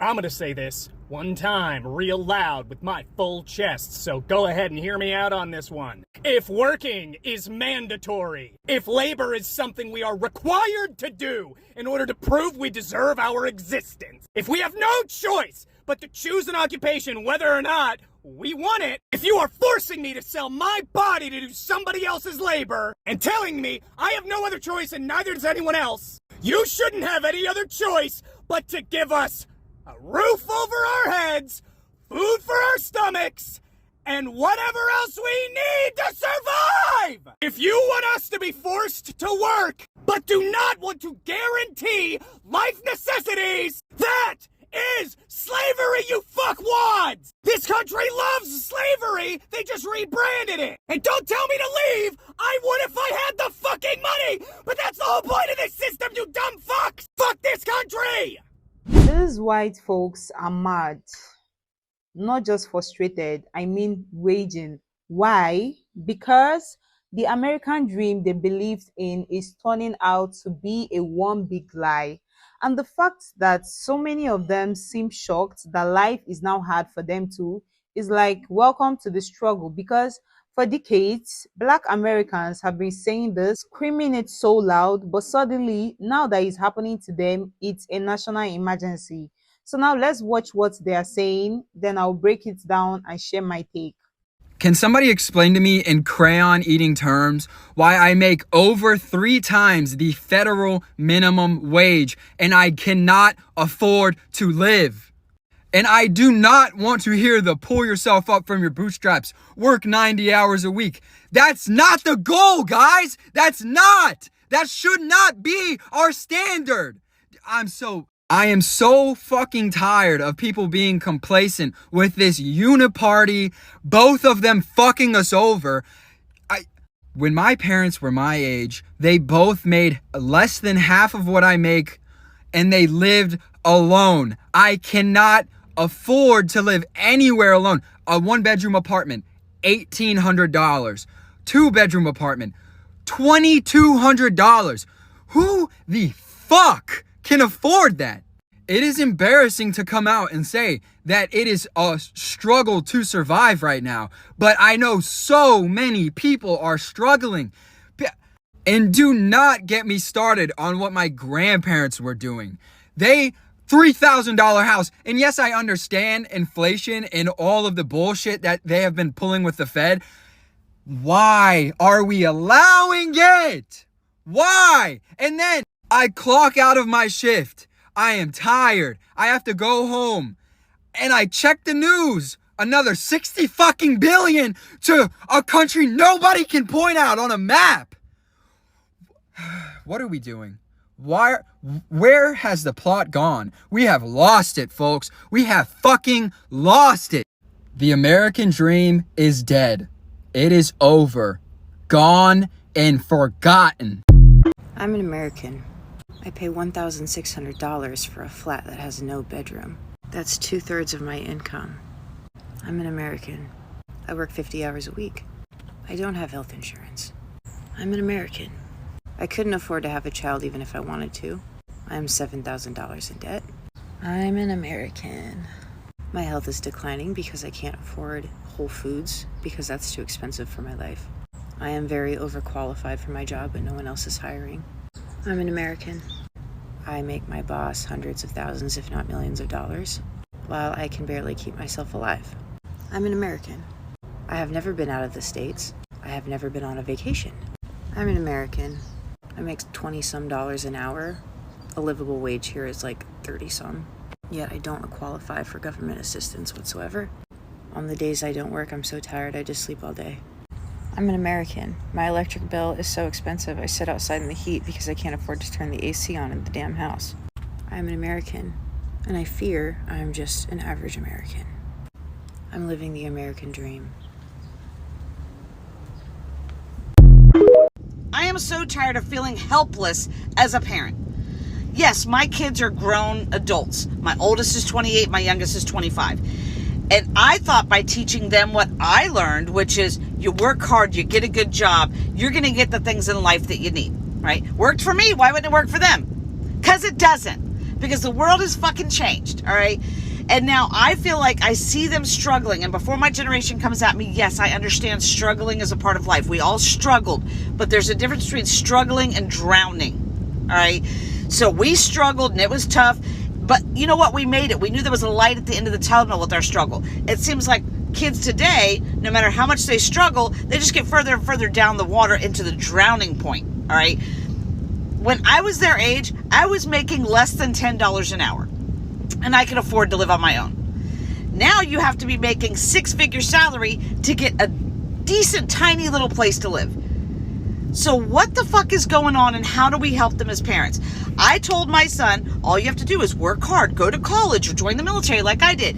I'm gonna say this one time real loud with my full chest, so go ahead and hear me out on this one. If working is mandatory, if labor is something we are required to do in order to prove we deserve our existence, if we have no choice but to choose an occupation whether or not we want it, if you are forcing me to sell my body to do somebody else's labor and telling me I have no other choice and neither does anyone else, you shouldn't have any other choice but to give us a roof over our heads, food for our stomachs, and whatever else we need to survive! If you want us to be forced to work, but do not want to guarantee life necessities, that is slavery, you fuckwads! This country loves slavery, they just rebranded it! And don't tell me to leave! I would if I had the fucking money! But that's the whole point of this system, you dumb fucks! Fuck this country! These white folks are mad. Not just frustrated, I mean raging. Why? Because the American dream they believed in is turning out to be a one big lie. And the fact that so many of them seem shocked that life is now hard for them too is like, welcome to the struggle, because for decades, Black Americans have been saying this, screaming it so loud, but suddenly, now that it's happening to them, it's a national emergency. So now let's watch what they are saying, then I'll break it down and share my take. Can somebody explain to me in crayon-eating terms why I make over 3 times the federal minimum wage and I cannot afford to live? And I do not want to hear the pull yourself up from your bootstraps, work 90 hours a week. That's not the goal, guys. That should not be our standard. I am so fucking tired of people being complacent with this uniparty, both of them fucking us over. When my parents were my age, they both made less than half of what I make, and they lived alone. I cannot afford to live anywhere alone. A 1-bedroom apartment, $1,800. 2-bedroom apartment, $2,200. Who the fuck can afford that? It is embarrassing to come out and say that it is a struggle to survive right now, but I know so many people are struggling. And do not get me started on what my grandparents were doing. They $3,000 house. And yes, I understand inflation and all of the bullshit that they have been pulling with the Fed. Why are we allowing it? Why? And then I clock out of my shift. I am tired. I have to go home. And I check the news. Another 60 fucking billion to a country nobody can point out on a map. What are we doing? Where has the plot gone? We have lost it, folks. We have fucking lost it. The American dream is dead. It is over. Gone and forgotten. I'm an American. I pay $1,600 for a flat that has no bedroom. That's 2/3 of my income. I'm an American. I work 50 hours a week. I don't have health insurance. I'm an American. I couldn't afford to have a child even if I wanted to. I am $7,000 in debt. I'm an American. My health is declining because I can't afford Whole Foods because that's too expensive for my life. I am very overqualified for my job, but no one else is hiring. I'm an American. I make my boss hundreds of thousands, if not millions of dollars, while I can barely keep myself alive. I'm an American. I have never been out of the States. I have never been on a vacation. I'm an American. I make $20-some an hour. A livable wage here is like 30-some. Yet I don't qualify for government assistance whatsoever. On the days I don't work, I'm so tired I just sleep all day. I'm an American. My electric bill is so expensive I sit outside in the heat because I can't afford to turn the AC on in the damn house. I'm an American, and I fear I'm just an average American. I'm living the American dream. I am so tired of feeling helpless as a parent. Yes, my kids are grown adults. My oldest is 28, my youngest is 25. And I thought by teaching them what I learned, which is you work hard, you get a good job, you're going to get the things in life that you need, right? Worked for me, why wouldn't it work for them? Because it doesn't. because the world has fucking changed, all right? And now I feel like I see them struggling, and before my generation comes at me, yes, I understand struggling is a part of life. We all struggled, but there's a difference between struggling and drowning, all right? So we struggled, and it was tough, but you know what? We made it. We knew there was a light at the end of the tunnel with our struggle. It seems like kids today, no matter how much they struggle, they just get further and further down the water into the drowning point, all right? When I was their age, I was making less than $10 an hour, and I could afford to live on my own. Now you have to be making six-figure salary to get a decent, tiny little place to live. So what the fuck is going on, and how do we help them as parents? I told my son, all you have to do is work hard, go to college, or join the military like I did.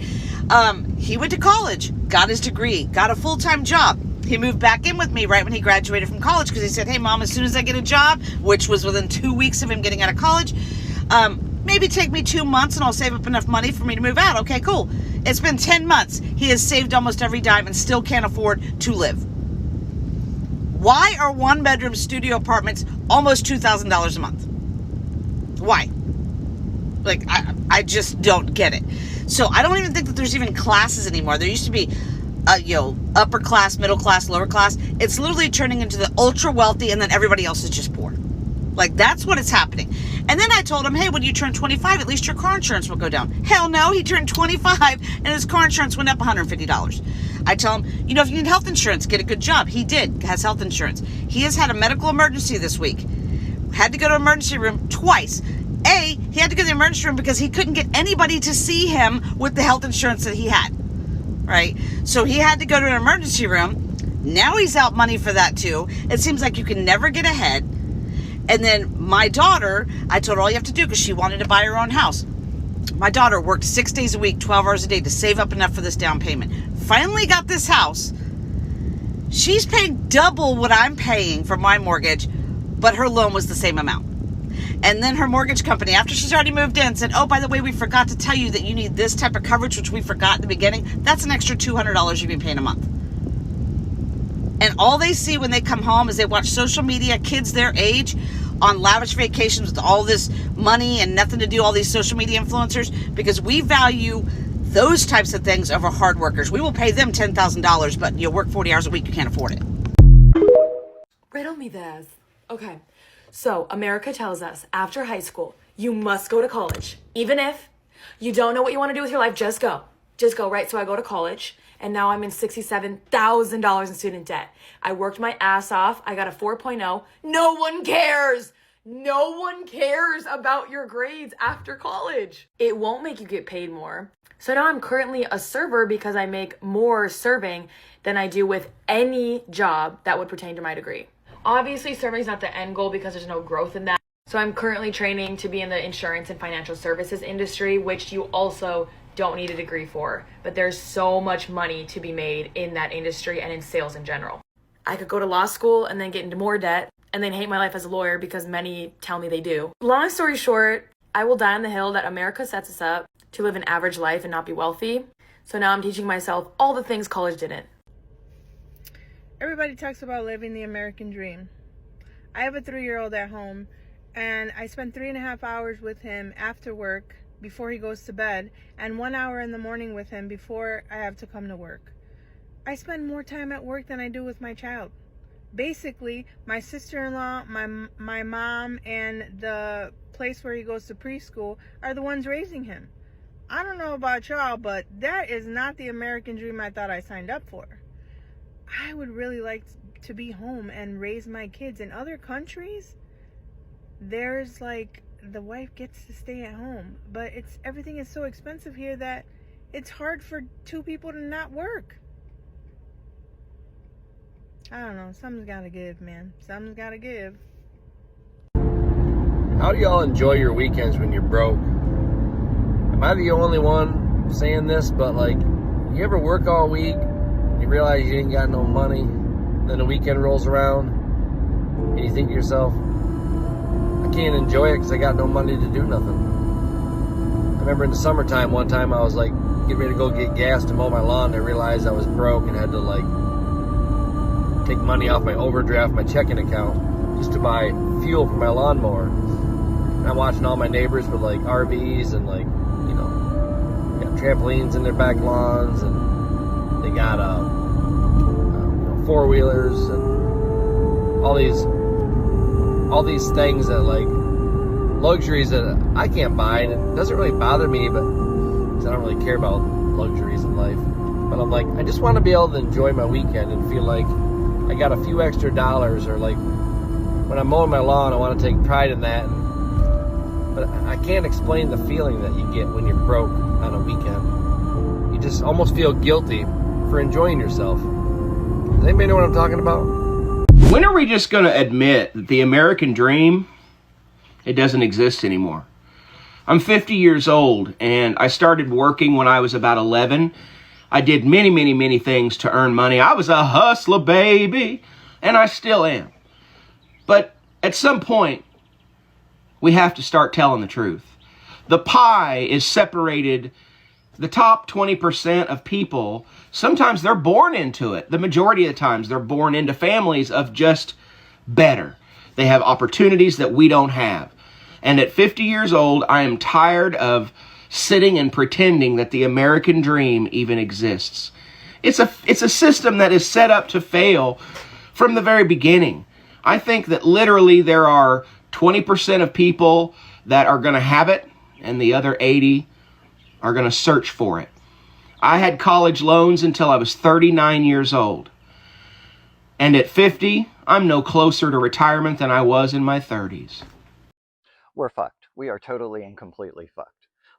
He went to college, got his degree, got a full-time job. He moved back in with me right when he graduated from college because he said, hey, Mom, as soon as I get a job, which was within 2 weeks of him getting out of college, maybe take me 2 months and I'll save up enough money for me to move out. Okay, cool. It's been 10 months. He has saved almost every dime and still can't afford to live. Why are one-bedroom studio apartments almost $2,000 a month? Why? Like, I just don't get it. So I don't even think that there's even classes anymore. There used to be, upper class, middle class, lower class. It's literally turning into the ultra wealthy, and then everybody else is just poor. Like, that's what is happening. And then I told him, hey, when you turn 25, at least your car insurance will go down. Hell no, he turned 25 and his car insurance went up $150. I tell him, if you need health insurance, get a good job. He has health insurance. He has had a medical emergency this week. Had to go to emergency room twice. He had to go to the emergency room because he couldn't get anybody to see him with the health insurance that he had. Right? So he had to go to an emergency room. Now he's out money for that too. It seems like you can never get ahead. And then my daughter, I told her all you have to do because she wanted to buy her own house. My daughter worked 6 days a week, 12 hours a day to save up enough for this down payment. Finally got this house. She's paying double what I'm paying for my mortgage, but her loan was the same amount. And then her mortgage company, after she's already moved in, said, oh, by the way, we forgot to tell you that you need this type of coverage, which we forgot in the beginning. That's an extra $200 you've been paying a month. And all they see when they come home is they watch social media, kids their age, on lavish vacations with all this money and nothing to do, all these social media influencers, because we value those types of things over hard workers. We will pay them $10,000, but you work 40 hours a week, you can't afford it. Riddle me this. Okay. So America tells us after high school, you must go to college. Even if you don't know what you want to do with your life, just go. Just go, right? So I go to college, and now I'm in $67,000 in student debt. I worked my ass off. I got a 4.0. No one cares. No one cares about your grades after college. It won't make you get paid more. So now I'm currently a server because I make more serving than I do with any job that would pertain to my degree. Obviously, serving is not the end goal because there's no growth in that. So I'm currently training to be in the insurance and financial services industry, which you also don't need a degree for. But there's so much money to be made in that industry and in sales in general. I could go to law school and then get into more debt and then hate my life as a lawyer because many tell me they do. Long story short, I will die on the hill that America sets us up to live an average life and not be wealthy. So now I'm teaching myself all the things college didn't. Everybody talks about living the American dream. I have a 3-year-old at home, and I spend 3.5 hours with him after work before he goes to bed, and 1 hour in the morning with him before I have to come to work. I spend more time at work than I do with my child. Basically, my sister-in-law, my mom, and the place where he goes to preschool are the ones raising him. I don't know about y'all, but that is not the American dream I thought I signed up for. I would really like to be home and raise my kids. In other countries, there's like the wife gets to stay at home, but everything is so expensive here that it's hard for two people to not work. I don't know. Something's gotta give, man. Something's gotta give. How do y'all enjoy your weekends when you're broke? Am I the only one saying this? But like, you ever work all week, you realize you ain't got no money, then the weekend rolls around, and you think to yourself, I can't enjoy it because I got no money to do nothing. I remember in the summertime, one time I was like, getting ready to go get gas to mow my lawn, and I realized I was broke and had to like take money off my overdraft, my checking account, just to buy fuel for my lawnmower. I'm watching all my neighbors with like RVs and like, you know, got trampolines in their back lawns, and they got four-wheelers and all these things that like luxuries that I can't buy, and it doesn't really bother me, but because I don't really care about luxuries in life. But I'm like, I just want to be able to enjoy my weekend and feel like I got a few extra dollars, or like when I'm mowing my lawn, I want to take pride in that. But I can't explain the feeling that you get when you're broke on a weekend. You just almost feel guilty for enjoying yourself. Does anybody know what I'm talking about? When are we just going to admit that the American dream, it doesn't exist anymore? I'm 50 years old, and I started working when I was about 11. I did many, many, many things to earn money. I was a hustler, baby, and I still am. But at some point, we have to start telling the truth. The pie is separated. The top 20% of people, sometimes they're born into it. The majority of the times, they're born into families of just better. They have opportunities that we don't have. And at 50 years old, I am tired of sitting and pretending that the American dream even exists. It's a system that is set up to fail from the very beginning. I think that literally there are 20% of people that are going to have it, and the other 80 are going to search for it. I had college loans until I was 39 years old. And at 50, I'm no closer to retirement than I was in my 30s. We're fucked. We are totally and completely fucked.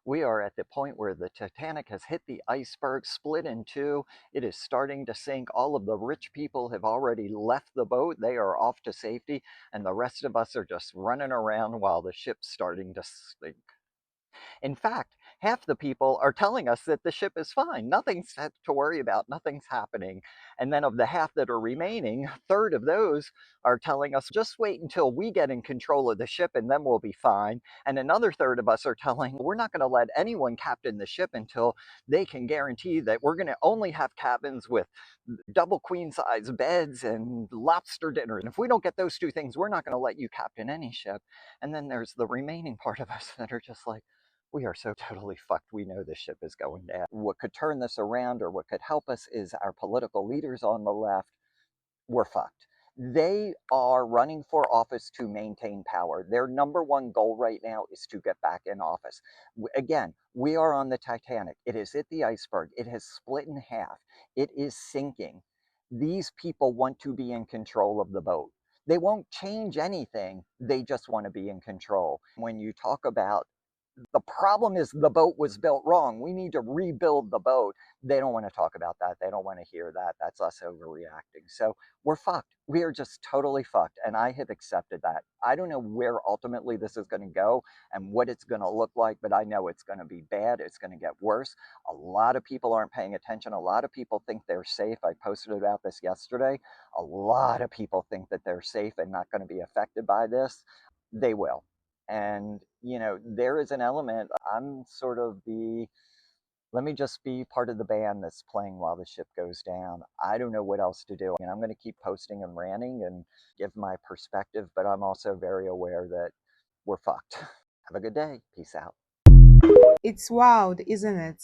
We are at the point where the Titanic has hit the iceberg, split in two. It is starting to sink. All of the rich people have already left the boat. They are off to safety. And the rest of us are just running around while the ship's starting to sink. In fact, half the people are telling us that the ship is fine. Nothing's to worry about. Nothing's happening. And then of the half that are remaining, a third of those are telling us, just wait until we get in control of the ship and then we'll be fine. And another third of us are telling, we're not going to let anyone captain the ship until they can guarantee that we're going to only have cabins with double queen size beds and lobster dinner. And if we don't get those two things, we're not going to let you captain any ship. And then there's the remaining part of us that are just like, we are so totally fucked. We know this ship is going down. What could turn this around, or what could help us, is our political leaders on the left. We're fucked. They are running for office to maintain power. Their number one goal right now is to get back in office. Again, we are on the Titanic. It is at the iceberg. It has split in half. It is sinking. These people want to be in control of the boat. They won't change anything. They just want to be in control. When you talk about the problem is the boat was built wrong, we need to rebuild the boat, they don't want to talk about that. They don't want to hear that. That's us overreacting. So we're fucked. We are just totally fucked. And I have accepted that. I don't know where ultimately this is going to go and what it's going to look like, but I know it's going to be bad. It's going to get worse. A lot of people aren't paying attention. A lot of people think they're safe. I posted about this yesterday. A lot of people think that they're safe and not going to be affected by this. They will. And, you know, there is an element, I'm sort of let me just be part of the band that's playing while the ship goes down. I don't know what else to do. And I'm going to keep posting and ranting and give my perspective, but I'm also very aware that we're fucked. Have a good day. Peace out. It's wild, isn't it?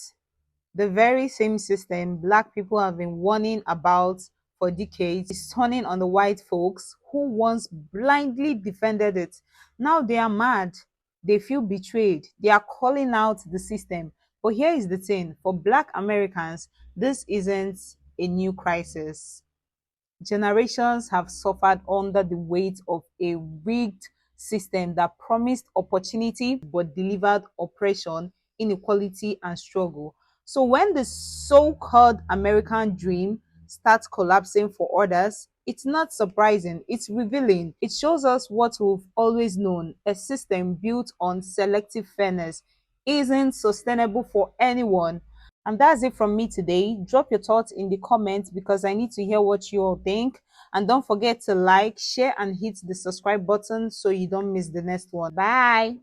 The very same system black people have been warning about for decades is turning on the white folks who once blindly defended it. Now they are mad. They feel betrayed. They are calling out the system. But here is the thing, for Black Americans, this isn't a new crisis. Generations have suffered under the weight of a rigged system that promised opportunity but delivered oppression, inequality, and struggle. So when the so-called American dream starts collapsing for others, it's not surprising, it's revealing. It shows us what we've always known: a system built on selective fairness isn't sustainable for anyone. And that's it from me today. Drop your thoughts in the comments because I need to hear what you all think. And don't forget to like, share, and hit the subscribe button so you don't miss the next one. Bye.